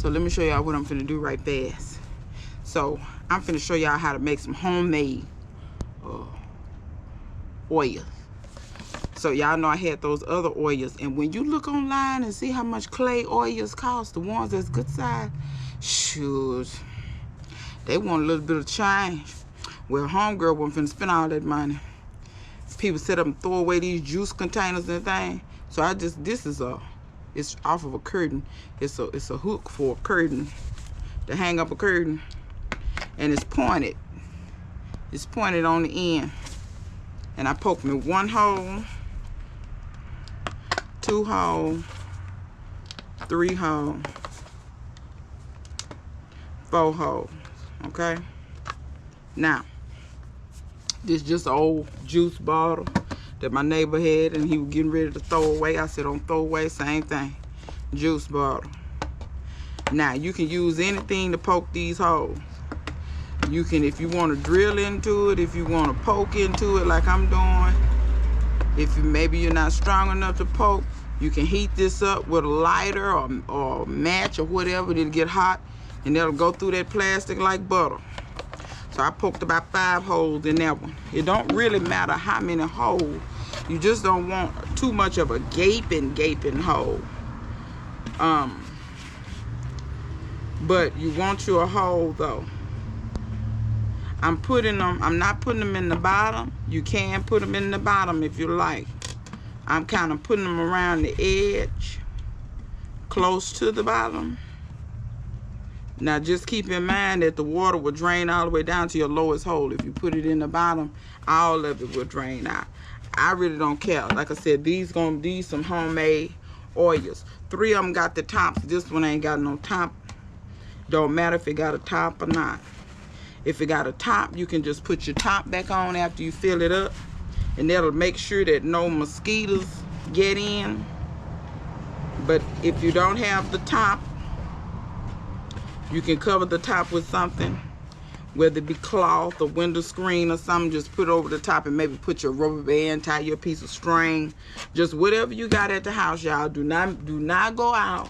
So let me show y'all what I'm finna do right fast. So I'm finna show y'all how to make some homemade oils. So y'all know I had those other oils, and when you look online and see how much clay oils cost, the ones that's good size, shoot, they want a little bit of change. Well, homegirl wasn't finna spend all that money. People set up and throw away these juice containers and things. So I just, it's off of a curtain. It's a hook for a curtain to hang up a curtain, and it's pointed. It's pointed on the end, and I poked me 1 hole, 2 holes, 3 holes, 4 holes. Okay. Now, this just an old juice bottle that my neighbor had, and he was getting ready to throw away. I said, don't throw away. Same thing. Juice bottle. Now, you can use anything to poke these holes. You can, if you want to drill into it, if you want to poke into it like I'm doing. If maybe you're not strong enough to poke, you can heat this up with a lighter or match or whatever. It'll get hot, and it'll go through that plastic like butter. So I poked about 5 holes in that one. It don't really matter how many holes. You just don't want too much of a gaping hole. But you want you a hole though. I'm not putting them in the bottom. You can put them in the bottom if you like. I'm kind of putting them around the edge, close to the bottom. Now just keep in mind that the water will drain all the way down to your lowest hole. If you put it in the bottom, all of it will drain out. I really don't care. Like I said, these some homemade oils. 3 of them got the tops. This one ain't got no top. Don't matter if it got a top or not. If it got a top, you can just put your top back on after you fill it up, and that'll make sure that no mosquitoes get in. But if you don't have the top, you can cover the top with something, whether it be cloth or window screen or something. Just put it over the top and maybe put your rubber band, tie your piece of string, just whatever you got at the house, y'all. Do not go out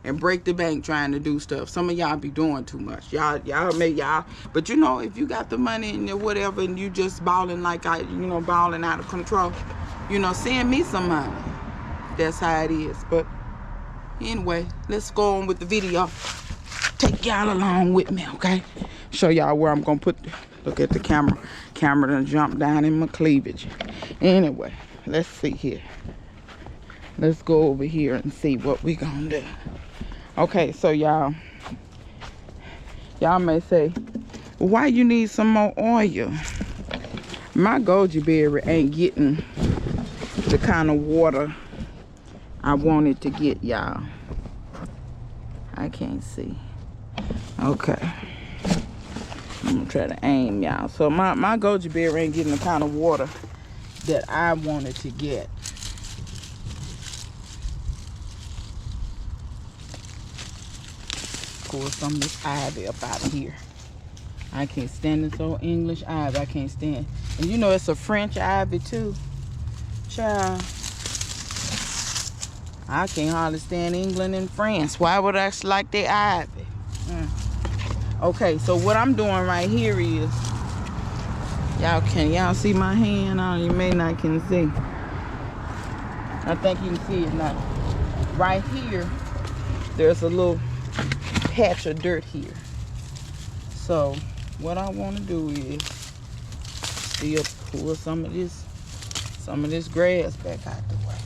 and break the bank trying to do stuff. Some of y'all be doing too much. But you know, if you got the money and whatever, and you just balling like balling out of control, send me some money. That's how it is. But anyway, let's go on with the video. Take y'all along with me, okay? Show y'all where I'm gonna put. Look at the camera. Camera done jumped down in my cleavage. Anyway, let's see here. Let's go over here and see what we gonna do. Okay, so y'all may say, why you need some more oil? My goji berry ain't getting the kind of water I want it to get, y'all. I can't see. Okay, I'm gonna try to aim, y'all. So my goji berry ain't getting the kind of water that I wanted to get. Pull some of this ivy up out of here. I can't stand this old English ivy. I can't stand. And you know it's a French ivy too. Child, I can't hardly stand England and France. Why would I like their ivy? Okay, so what I'm doing right here is, y'all see my hand? You may not can see. I think you can see it now. Right here, there's a little patch of dirt here. So what I want to do is still pull some of this grass back out the way.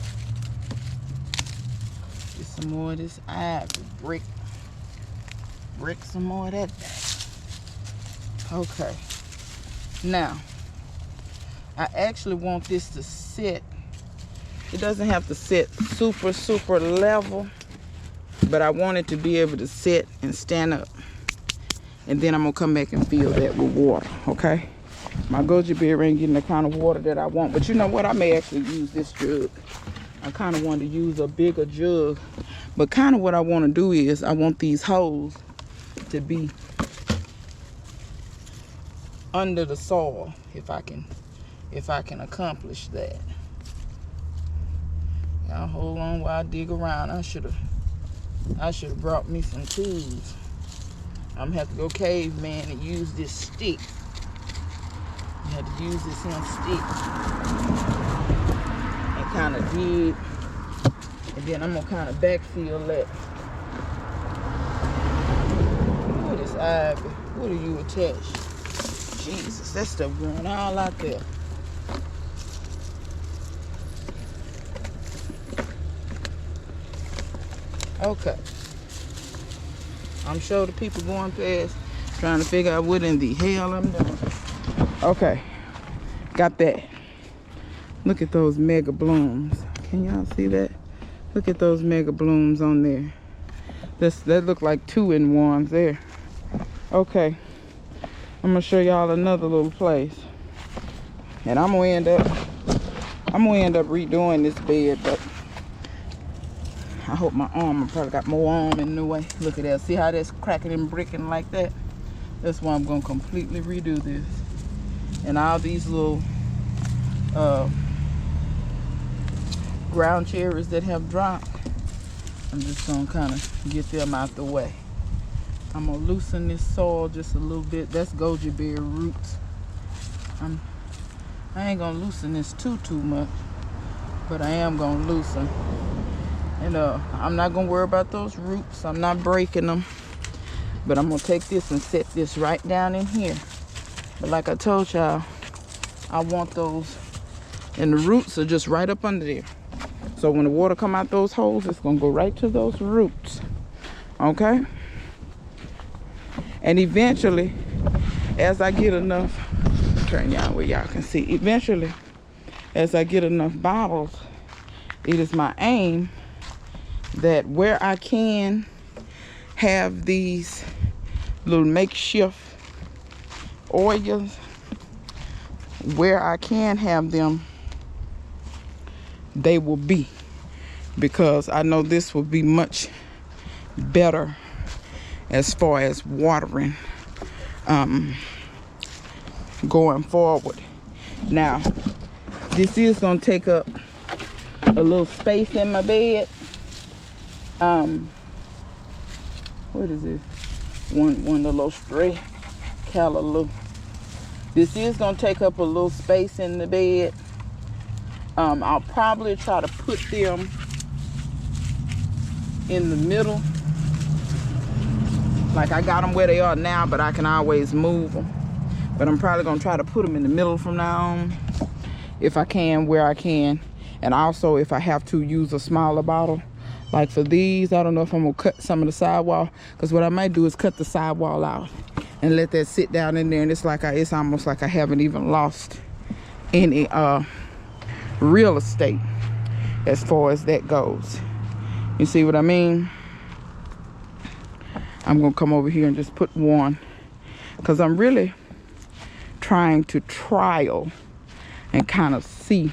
Get some more of this ivy, brick some more of that back. Okay, now I actually want this to sit. It doesn't have to sit super level, but I want it to be able to sit and stand up. And then I'm gonna come back and fill that with water, okay? My goji berry ain't getting the kind of water that I want, but you know what? I may actually use this jug. I kind of want to use a bigger jug, but kind of what I want to do is I want these holes to be under the soil, if I can accomplish that. Y'all hold on while I dig around. I should have I should have brought me some tools. I'm gonna have to go caveman and use this stick. I had to use this one stick and kind of dig, and then I'm gonna kind of backfill that. What is ivy? What are you attached? Jesus, that stuff growing all out there. Okay. I'm sure the people going past trying to figure out what in the hell I'm doing. Okay. Got that. Look at those mega blooms. Can y'all see that? Look at those mega blooms on there. That look like 2-in-1s there. Okay. I'm gonna show y'all another little place. And I'm gonna end up redoing this bed, but I hope my arm, I probably got more arm in the way. Look at that. See how that's cracking and bricking like that? That's why I'm going to completely redo this. And all these little ground cherries that have dropped, I'm just going to kind of get them out the way. I'm going to loosen this soil just a little bit. That's goji berry roots. I ain't going to loosen this too much, but I am going to loosen. And I'm not gonna worry about those roots. I'm not breaking them, but I'm gonna take this and set this right down in here. But like I told y'all, I want those, and the roots are just right up under there. So when the water come out those holes, it's gonna go right to those roots. Okay? And eventually, as I get enough, turn y'all where y'all can see. Eventually, as I get enough bottles, it is my aim that where I can have these little makeshift ollas, where I can have them, they will be, because I know this will be much better as far as watering going forward. Now, this is gonna take up a little space in my bed. What is this? One little stray callaloo. This is gonna take up a little space in the bed. I'll probably try to put them in the middle. Like I got them where they are now, but I can always move them. But I'm probably gonna try to put them in the middle from now on, if I can, where I can. And also, if I have to use a smaller bottle, like for these, I don't know if I'm gonna cut some of the sidewall, because what I might do is cut the sidewall out and let that sit down in there, and it's almost like I haven't even lost any real estate as far as that goes. You see what I mean? I'm gonna come over here and just put one, because I'm really trying to trial and kind of see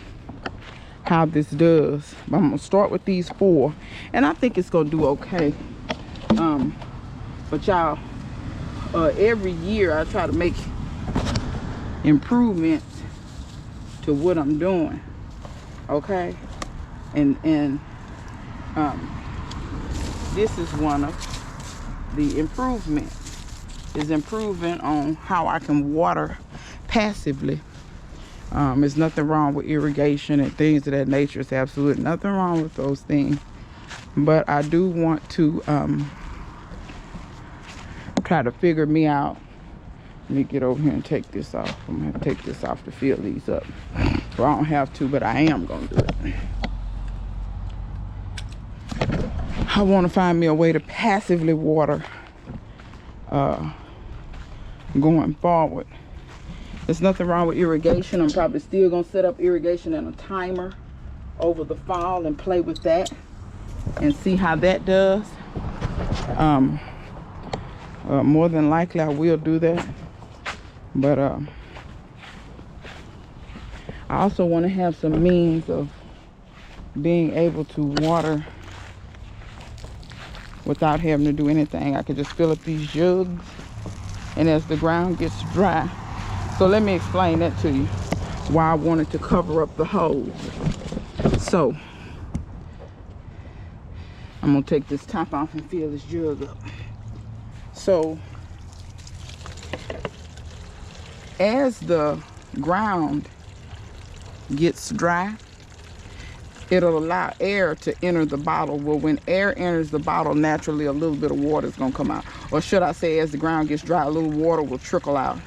how this does. But I'm gonna start with these 4, and I think it's gonna do okay. But y'all, every year I try to make improvements to what I'm doing. Okay, and this is one of the improvements, is improving on how I can water passively. There's nothing wrong with irrigation and things of that nature. It's absolutely nothing wrong with those things. But I do want to try to figure me out. Let me get over here and take this off. I'm going to take this off to fill these up. Well, I don't have to, but I am going to do it. I want to find me a way to passively water going forward. There's nothing wrong with irrigation. I'm probably still gonna set up irrigation and a timer over the fall and play with that and see how that does. More than likely I will do that, but I also want to have some means of being able to water without having to do anything. I could just fill up these jugs, and as the ground gets dry. So let me explain that to you, why I wanted to cover up the holes. So I'm gonna take this top off and fill this jug up. So as the ground gets dry, it'll allow air to enter the bottle. Well, when air enters the bottle, naturally a little bit of water is gonna come out. Or should I say, as the ground gets dry, a little water will trickle out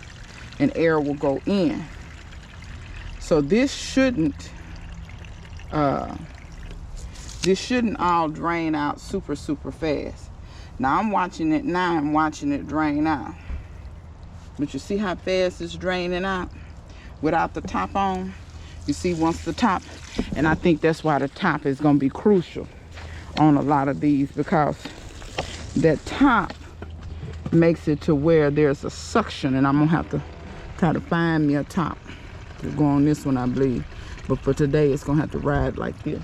and air will go in. So this shouldn't all drain out super fast. Now I'm watching it now, I'm watching it drain out. But you see how fast it's draining out without the top on? You see, once the top, and I think that's why the top is gonna be crucial on a lot of these, because that top makes it to where there's a suction, and I'm gonna have to try to find me a top to go on this one, I believe. But for today, it's gonna have to ride like this.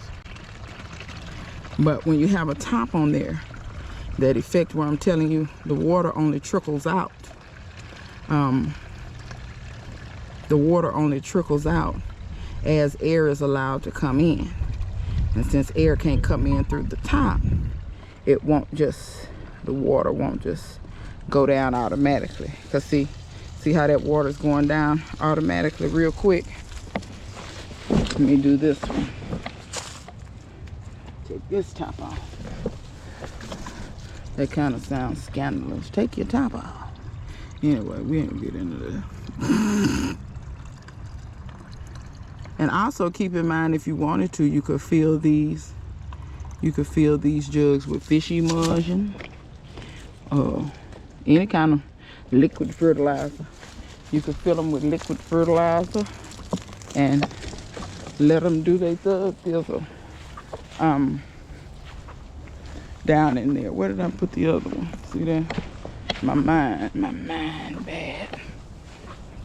But when you have a top on there, that effect where I'm telling you the water only trickles out. The water only trickles out as air is allowed to come in. And since air can't come in through the top, it won't just, the water won't just go down automatically. Cause see how that water's going down automatically real quick? Let me do this one. Take this top off. That kind of sounds scandalous. Take your top off. Anyway, we ain't get into that. And also keep in mind, if you wanted to, you could fill these jugs with fish emulsion, any kind of liquid fertilizer. You could fill them with liquid fertilizer and let them do their thug thistle down in there. Where did I put the other one? See that? My mind bad.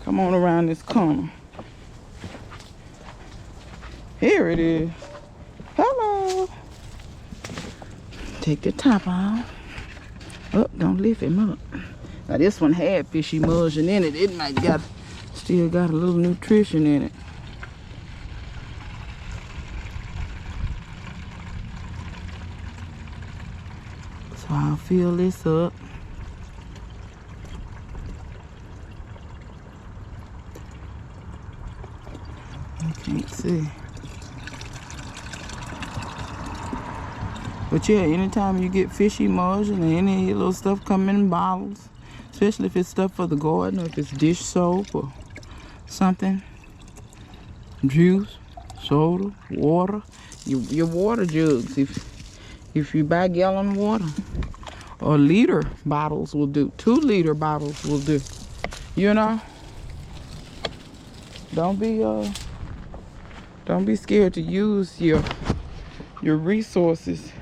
Come on around this corner. Here it is. Hello. Take the top off. Oh, don't lift him up. Now this one had fish emulsion in it. It might still got a little nutrition in it. So I'll fill this up. I can't see. But yeah, anytime you get fish emulsion or any little stuff coming in bottles, especially if it's stuff for the garden or if it's dish soap or something, juice, soda, water, your water jugs, if you buy gallon water, or liter bottles will do, 2-liter bottles will do, you know. Don't be scared to use your resources,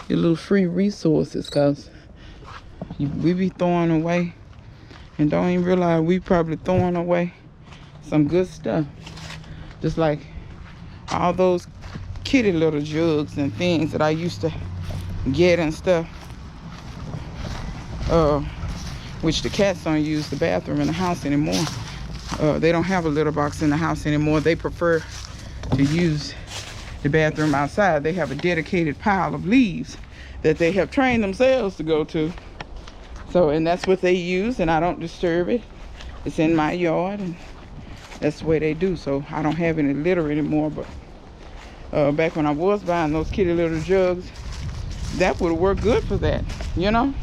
your little free resources, because we be throwing away and don't even realize we probably throwing away some good stuff. Just like all those kitty little jugs and things that I used to get and stuff, which the cats don't use the bathroom in the house anymore. They don't have a litter box in the house anymore. They prefer to use the bathroom outside. They have a dedicated pile of leaves that they have trained themselves to go to. So, and that's what they use, and I don't disturb it. It's in my yard, and that's the way they do. So I don't have any litter anymore. But back when I was buying those kitty little jugs, that would have worked good for that, you know.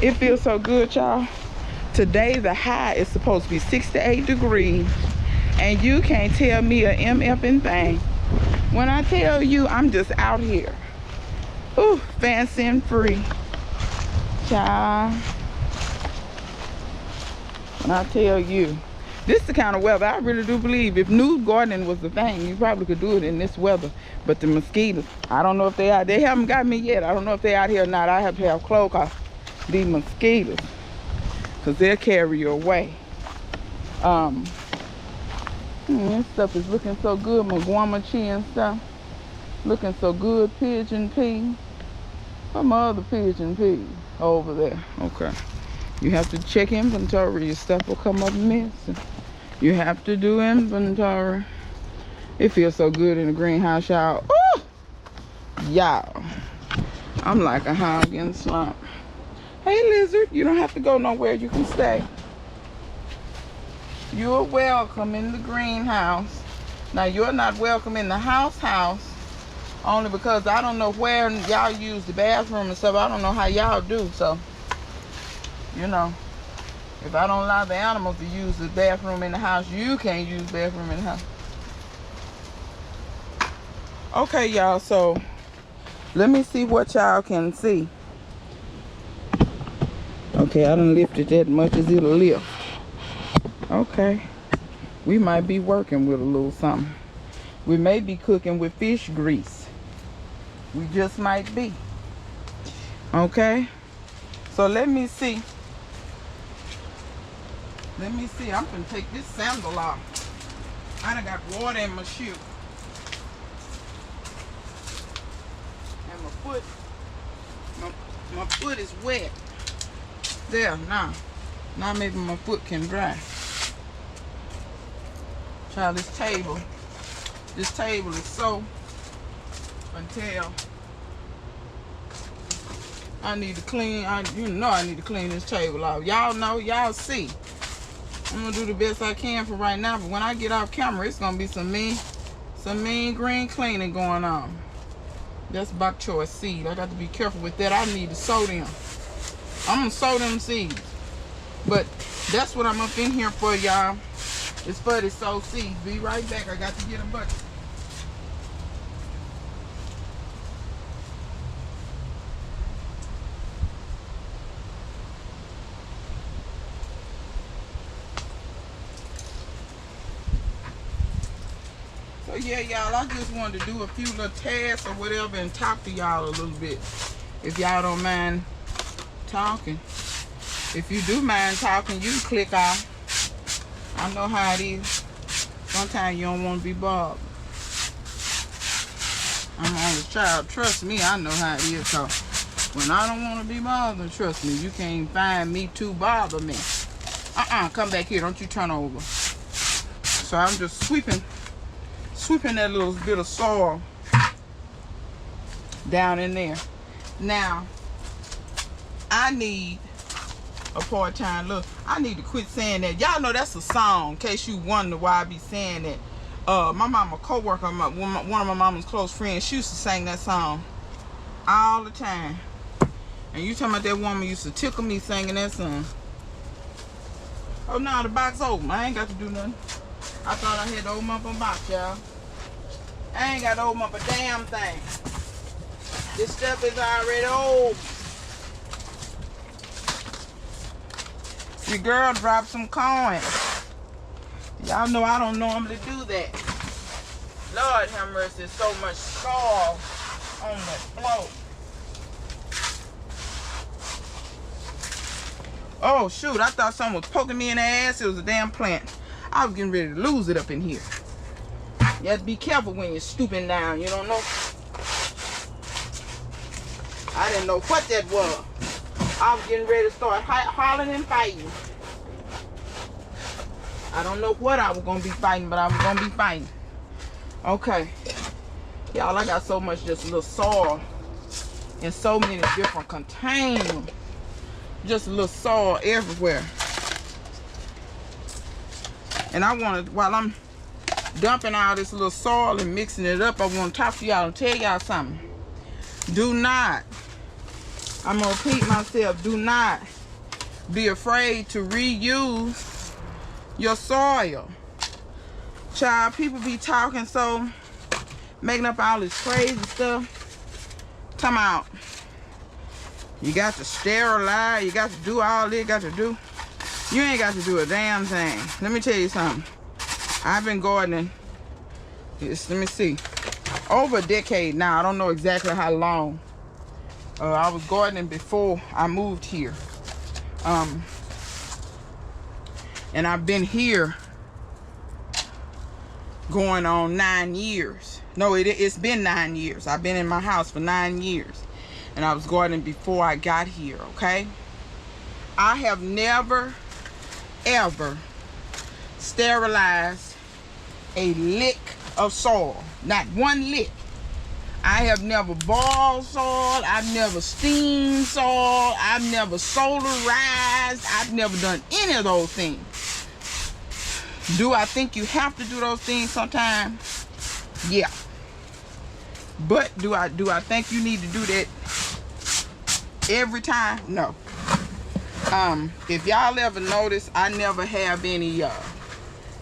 It feels so good, y'all. Today the high is supposed to be 68 degrees, and you can't tell me a MFing thing when I tell you I'm just out here. Ooh, fancy and free, child. When I tell you, this is the kind of weather I really do believe. If nude gardening was the thing, you probably could do it in this weather. But the mosquitoes, I don't know if they haven't got me yet. I don't know if they out here or not. I have to have clothes off these mosquitoes, because they'll carry you away. This stuff is looking so good. My guamachi and stuff looking so good. Pigeon pea. Where my other pigeon pea? Over there. Okay. You have to check inventory. Your stuff will come up missing. You have to do inventory. It feels so good in the greenhouse, y'all. Ooh! Y'all, I'm like a hog in a slump. Hey, lizard, you don't have to go nowhere. You can stay. You're welcome in the greenhouse. Now, you're not welcome in the house, only because I don't know where y'all use the bathroom and stuff. I don't know how y'all do. So, you know, if I don't allow the animals to use the bathroom in the house, you can't use the bathroom in the house. Okay, y'all, so let me see what y'all can see. Okay, I done lifted that much as it'll lift. Okay, we might be working with a little something. We may be cooking with fish grease. We just might be. Okay, so let me see. I'm gonna take this sandal off. I done got water in my shoe. And my foot is wet. There, now maybe my foot can dry. Child, this table is so until I need to clean. You know I need to clean this table off. Y'all know, y'all see. I'm gonna do the best I can for right now, but when I get off camera, it's gonna be some mean green cleaning going on. That's bok choy seed. I got to be careful with that. I need to sow them. I'm gonna sow them seeds. But that's what I'm up in here for, y'all. It's for the sow seeds. Be right back. I got to get a bucket. So yeah, y'all, I just wanted to do a few little tasks or whatever and talk to y'all a little bit. If y'all don't mind talking. If you do mind talking, you can click off. I know how it is. Sometimes you don't want to be bothered. I'm an only child. Trust me, I know how it is. So when I don't want to be bothered, trust me, you can't find me to bother me. Come back here. Don't you turn over. So I'm just sweeping that little bit of soil down in there. Now, I need a part-time look. I need to quit saying that. Y'all know that's a song, in case you wonder why I be saying that. My mama, co-worker, one of my mama's close friends, she used to sing that song all the time. And you talking about that woman used to tickle me singing that song. Oh no, the box open. I ain't got to do nothing. I thought I had to open up a box, y'all. I ain't got to open up a damn thing. This stuff is already old. Your girl dropped some coins. Y'all know I don't normally do that. Lord have mercy, there's so much soil on the floor. Oh shoot, I thought someone was poking me in the ass. It was a damn plant. I was getting ready to lose it up in here. You have to be careful when you're stooping down. You don't know. I didn't know what that was. I was getting ready to start hollering and fighting. I don't know what I was going to be fighting, but I was going to be fighting. Okay. Y'all, I got so much just little soil in so many different containers. Just a little soil everywhere. And I want to, while I'm dumping all this little soil and mixing it up, I want to talk to y'all and tell y'all something. Do not, I'm going to repeat myself, do not be afraid to reuse your soil. Child, people be talking so, making up all this crazy stuff. Come out. You got to sterilize, you got to do all this, got to do. You ain't got to do a damn thing. Let me tell you something. I've been gardening, let me see, over a decade now. I don't know exactly how long. I was gardening before I moved here. And I've been here going on 9 years. No, it's been 9 years. I've been in my house for 9 years. And I was gardening before I got here, okay? I have never, ever sterilized a lick of soil. Not one lick. I have never boiled soil. I've never steamed soil. I've never solarized. I've never done any of those things. Do I think you have to do those things sometimes? Yeah. But do I think you need to do that every time? No. If y'all ever notice, I never have any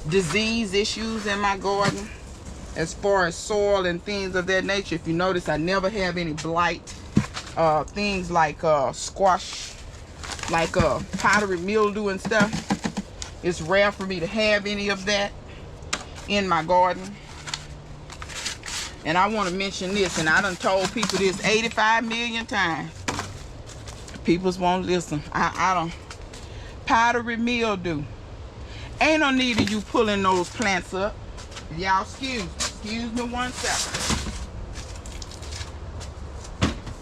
disease issues in my garden as far as soil and things of that nature. If you notice, I never have any blight, things like squash, like powdery mildew and stuff. It's rare for me to have any of that in my garden. And I want to mention this, and I done told people this 85 million times. People won't listen. I don't. Powdery mildew. Ain't no need of you pulling those plants up. Y'all excuse me 1 second.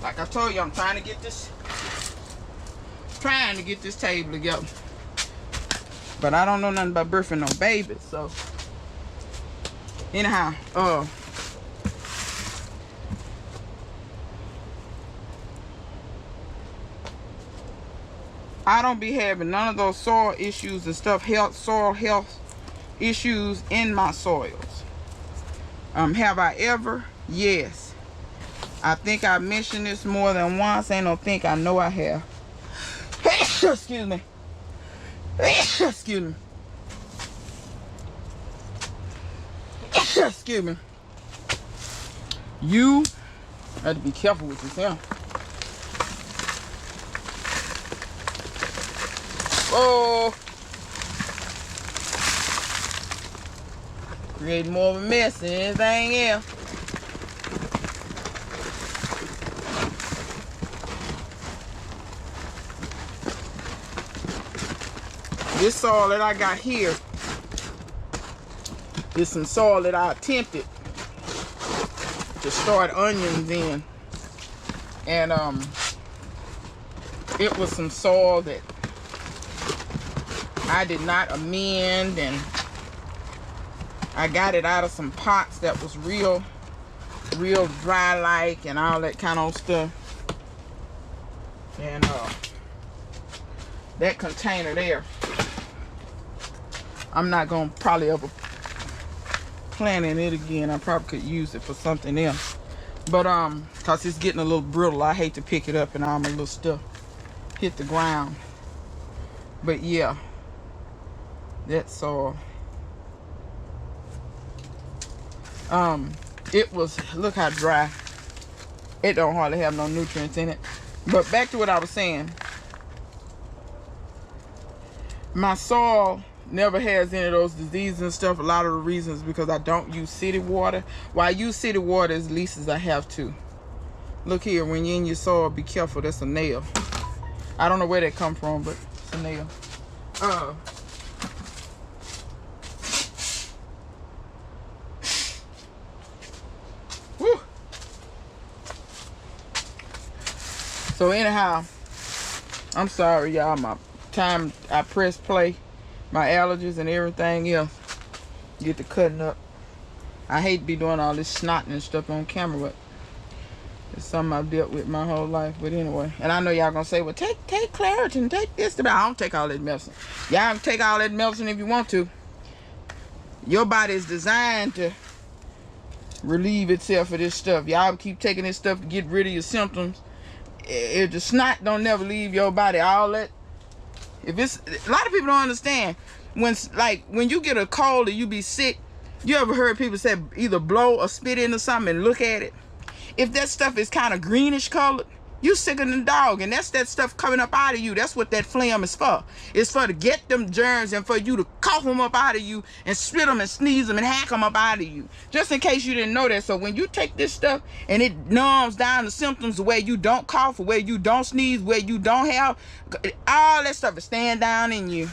Like I told you, I'm trying to get this table together. But I don't know nothing about birthing no babies, so anyhow, I don't be having none of those soil issues and stuff, soil health issues in my soils. Have I ever? Yes. I think I mentioned this more than once. Ain't no think, I know I have. Excuse me. Excuse me. Excuse me. You have to be careful with yourself. Oh, create more of a mess than anything else. This soil that I got here is some soil that I attempted to start onions in, and it was some soil that I did not amend, and I got it out of some pots that was real dry like and all that kind of stuff. And that container there, I'm not gonna probably ever plant in it again. I probably could use it for something else, but cause it's getting a little brittle. I hate to pick it up and all my little stuff hit the ground. But yeah, that's all. It was, look how dry. It don't hardly have no nutrients in it. But back to what I was saying. My soil never has any of those diseases and stuff. A lot of the reasons because I don't use city water. Well, I use city water as least as I have to. Look here, when you're in your soil, be careful. That's a nail. I don't know where that come from, but it's a nail. Woo. So anyhow, I'm sorry, y'all. My time I press play, my allergies and everything else get to cutting up. I hate to be doing all this snotting and stuff on camera, but it's something I've dealt with my whole life. But anyway, and I know y'all gonna say, well, take Claritin, take this. I don't take all that medicine. Y'all can take all that medicine if you want to. Your body is designed to relieve itself of this stuff. Y'all keep taking this stuff to get rid of your symptoms. If the snot don't never leave your body, all that. If it's, a lot of people don't understand when you get a cold or you be sick. You ever heard people say either blow or spit into something and look at it? If that stuff is kind of greenish colored, you sicker than a dog, and that's that stuff coming up out of you. That's what that phlegm is for. It's for to get them germs and for you to cough them up out of you and spit them and sneeze them and hack them up out of you. Just in case you didn't know that. So when you take this stuff and it numbs down the symptoms where you don't cough, or where you don't sneeze, where you don't have, all that stuff is staying down in you.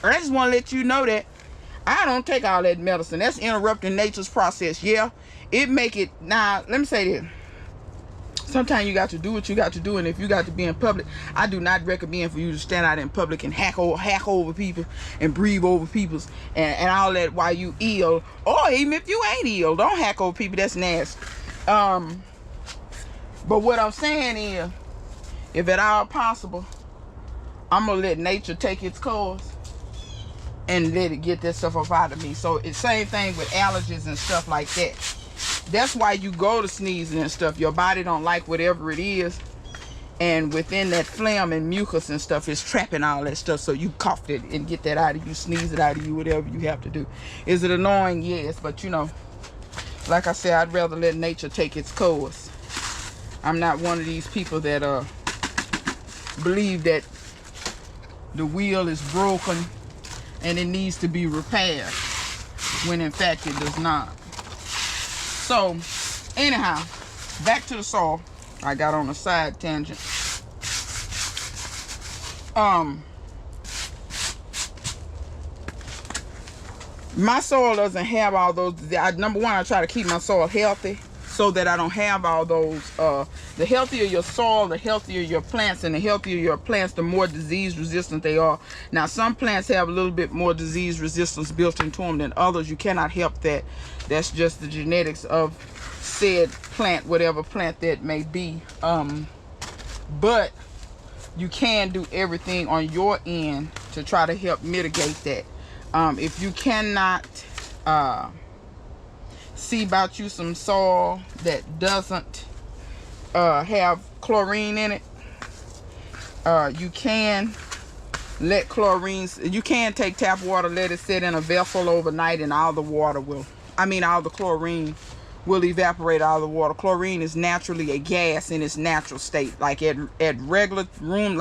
I just want to let you know that I don't take all that medicine. That's interrupting nature's process. Yeah, it make it. Now, let me say this. Sometimes you got to do what you got to do, and if you got to be in public, I do not recommend for you to stand out in public and hack over people and breathe over people's and all that while you ill, or even if you ain't ill, don't hack over people. That's nasty. But what I'm saying is, if at all possible, I'm gonna let nature take its course and let it get that stuff up out of me. So it's same thing with allergies and stuff like that. That's why you go to sneezing and stuff. Your body don't like whatever it is, and within that phlegm and mucus and stuff is trapping all that stuff. So you cough it and get that out of you, sneeze it out of you, whatever you have to do. Is it annoying? Yes, but you know, like I said, I'd rather let nature take its course. I'm not one of these people that believe that the wheel is broken and it needs to be repaired, when in fact it does not. So anyhow, back to the soil. I got on a side tangent. My soil doesn't have all those. Number one, I try to keep my soil healthy so that I don't have all those. The healthier your soil, the healthier your plants, and the healthier your plants, the more disease resistant they are. Now, some plants have a little bit more disease resistance built into them than others. You cannot help that. That's just the genetics of said plant, whatever plant that may be. But you can do everything on your end to try to help mitigate that. If you cannot see about you some soil that doesn't have chlorine in it, you can let you can take tap water, let it sit in a vessel overnight, and all the water will, all the chlorine will evaporate out of the water. Chlorine is naturally a gas in its natural state. Like at regular room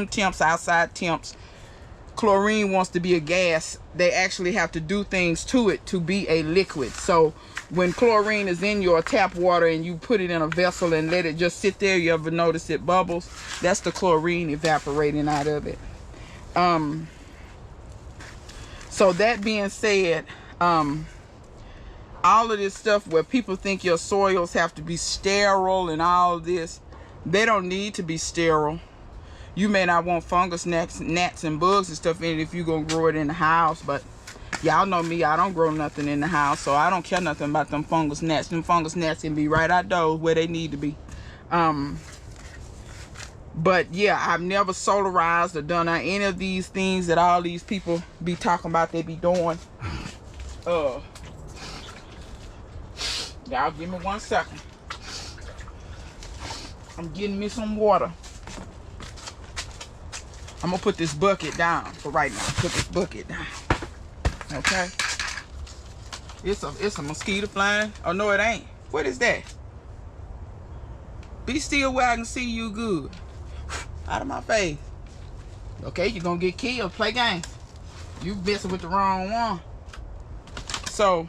temps, outside temps, chlorine wants to be a gas. They actually have to do things to it to be a liquid. So when chlorine is in your tap water and you put it in a vessel and let it just sit there, you ever notice it bubbles? That's the chlorine evaporating out of it. So that being said, all of this stuff where people think your soils have to be sterile and all this, they don't need to be sterile. You may not want fungus, gnats and bugs and stuff in it if you're gonna grow it in the house, but y'all know me, I don't grow nothing in the house, so I don't care nothing about them fungus gnats. Them fungus gnats can be right outdoors where they need to be. But yeah, I've never solarized or done any of these things that all these people be talking about they be doing. Y'all give me 1 second. I'm getting me some water. I'm gonna put this bucket down for right now. Put this bucket down. Okay. It's a mosquito flying. Oh no, it ain't. What is that? Be still where I can see you good. Out of my face. Okay, you're gonna get killed. Play games. You messing with the wrong one. So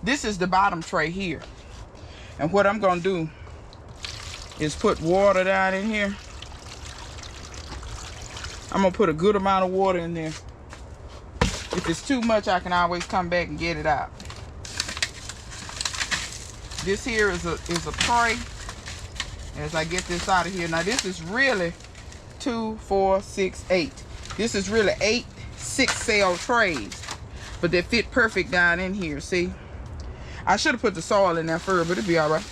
this is the bottom tray here. And what I'm gonna do is put water down in here. I'm gonna put a good amount of water in there. If it's too much, I can always come back and get it out. This here is a tray. As I get this out of here. Now this is really 2, 4, 6, 8. This is really 8 6-cell trays. But they fit perfect down in here, see? I should have put the soil in there first, but it'll be alright.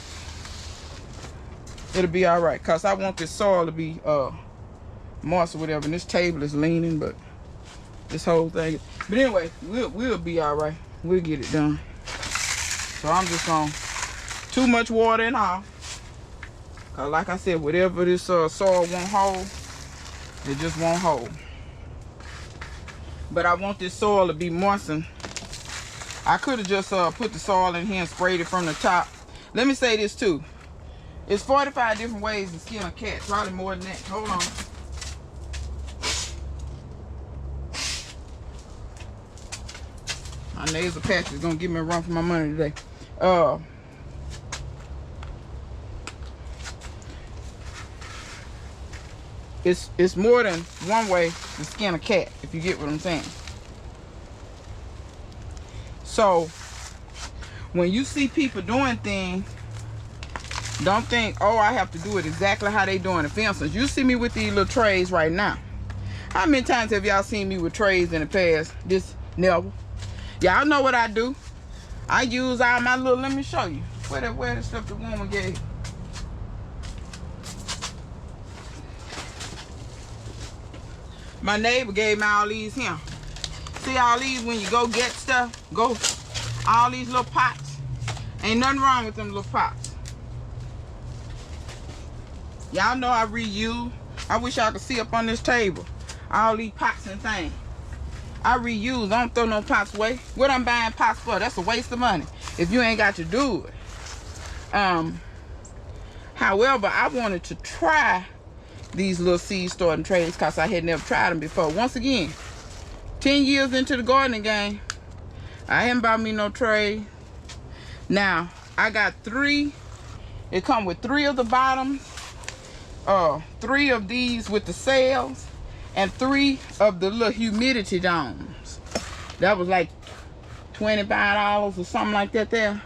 It'll be alright, because I want this soil to be moist or whatever. And this table is leaning, but this whole thing. But anyway, we'll be alright. We'll get it done. So I'm just going too much water and all. Cause like I said, whatever this soil won't hold, it just won't hold. But I want this soil to be moistened. I could have just put the soil in here and sprayed it from the top. Let me say this too. It's 45 different ways to skin a cat. Probably more than that. Hold on. My nasal patch is gonna give me a run for my money today. It's more than one way to skin a cat, if you get what I'm saying. So when you see people doing things, don't think, oh, I have to do it exactly how they doing it. For instance, you see me with these little trays right now. How many times have y'all seen me with trays in the past? This never. Y'all know what I do. I use all my little, let me show you. Where the stuff the woman gave. My neighbor gave me all these here. See all these when you go get stuff? Go, all these little pots. Ain't nothing wrong with them little pots. Y'all know I reuse. I wish y'all could see up on this table. All these pots and things. I reuse. I don't throw no pots away. What I'm buying pots for? That's a waste of money if you ain't got to do it. However, I wanted to try these little seed starting trays because I had never tried them before. Once again, 10 years into the gardening game, I haven't bought me no tray. Now, I got 3. It come with 3 of the bottoms, 3 of these with the sails, and 3 of the little humidity domes. That was like $25 or something like that there.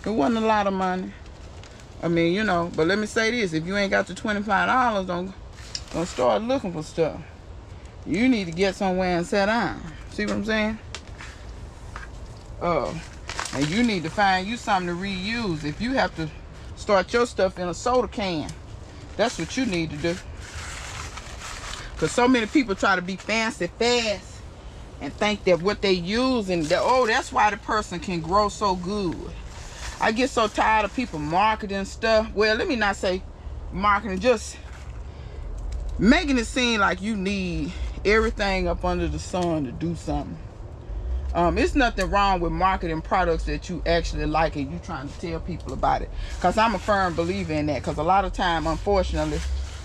It wasn't a lot of money. I mean, you know, but let me say this. If you ain't got the $25, don't start looking for stuff. You need to get somewhere and sit down. See what I'm saying? And you need to find you something to reuse. If you have to start your stuff in a soda can, that's what you need to do. Because so many people try to be fancy fast and think that what they use and that's why the person can grow so good. I get so tired of people marketing stuff. Well, let me not say marketing, just making it seem like you need everything up under the sun to do something. It's nothing wrong with marketing products that you actually like and you trying to tell people about it. Because I'm a firm believer in that. Because a lot of time, unfortunately,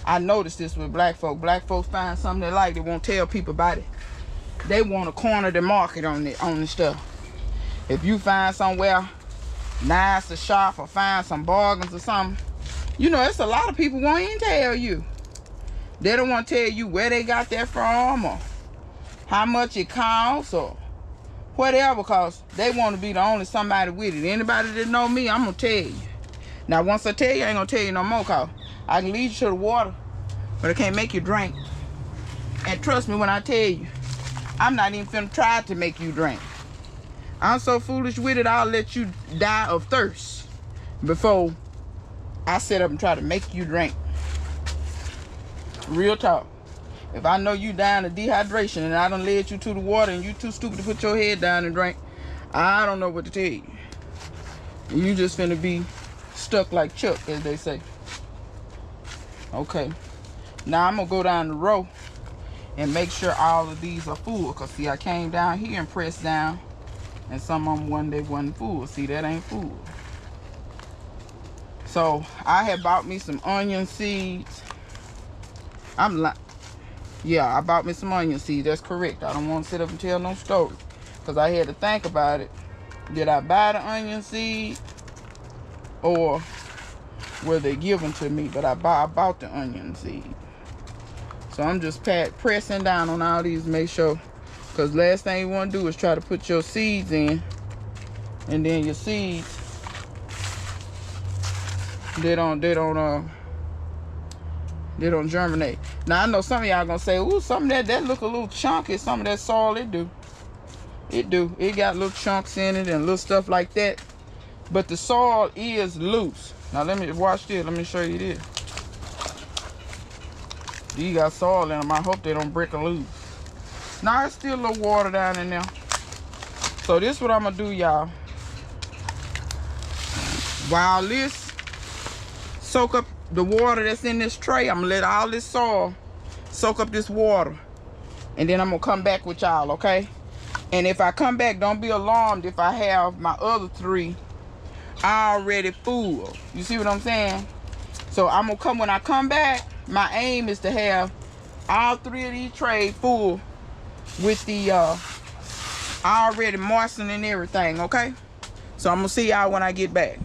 I noticed this with black folks. Black folks find something they like, they won't tell people about it. They want to corner the market on the stuff. If you find somewhere nice to shop or find some bargains or something, you know, it's a lot of people won't even tell you. They don't want to tell you where they got that from or how much it costs or whatever, because they want to be the only somebody with it. Anybody that know me, I'm going to tell you. Now, once I tell you, I ain't going to tell you no more, because I can lead you to the water, but I can't make you drink. And trust me when I tell you, I'm not even finna try to make you drink. I'm so foolish with it, I'll let you die of thirst before I sit up and try to make you drink. Real talk. If I know you dying of dehydration and I done led you to the water and you too stupid to put your head down and drink, I don't know what to tell you. You just finna be stuck like Chuck, as they say. Okay. Now I'm gonna go down the row and make sure all of these are full. Cause see, I came down here and pressed down and some of them wasn't full. See, that ain't full. So I had bought me some onion seeds. Yeah, I bought me some onion seeds. That's correct. I don't want to sit up and tell no story. Because I had to think about it. Did I buy the onion seed? Or were they given to me? But I bought the onion seed. So I'm just pressing down on all these to make sure. Because last thing you want to do is try to put your seeds in. And then your seeds, they don't germinate. Now I know some of y'all gonna say, ooh, some of that look a little chunky. Some of that soil, it do. It got little chunks in it and little stuff like that. But the soil is loose. Now let me watch this. Let me show you this. These got soil in them. I hope they don't break or loose. Now it's still a little water down in there. So this is what I'm gonna do, y'all. While this soak up the water that's in this tray, I'm gonna let all this soil soak up this water, and then I'm gonna come back with y'all, okay? And if I come back, don't be alarmed if I have my other 3 already full. You see what I'm saying? So I'm gonna come, when I come back, my aim is to have all 3 of these trays full with the already moistened and everything, okay? So I'm gonna see y'all when I get back.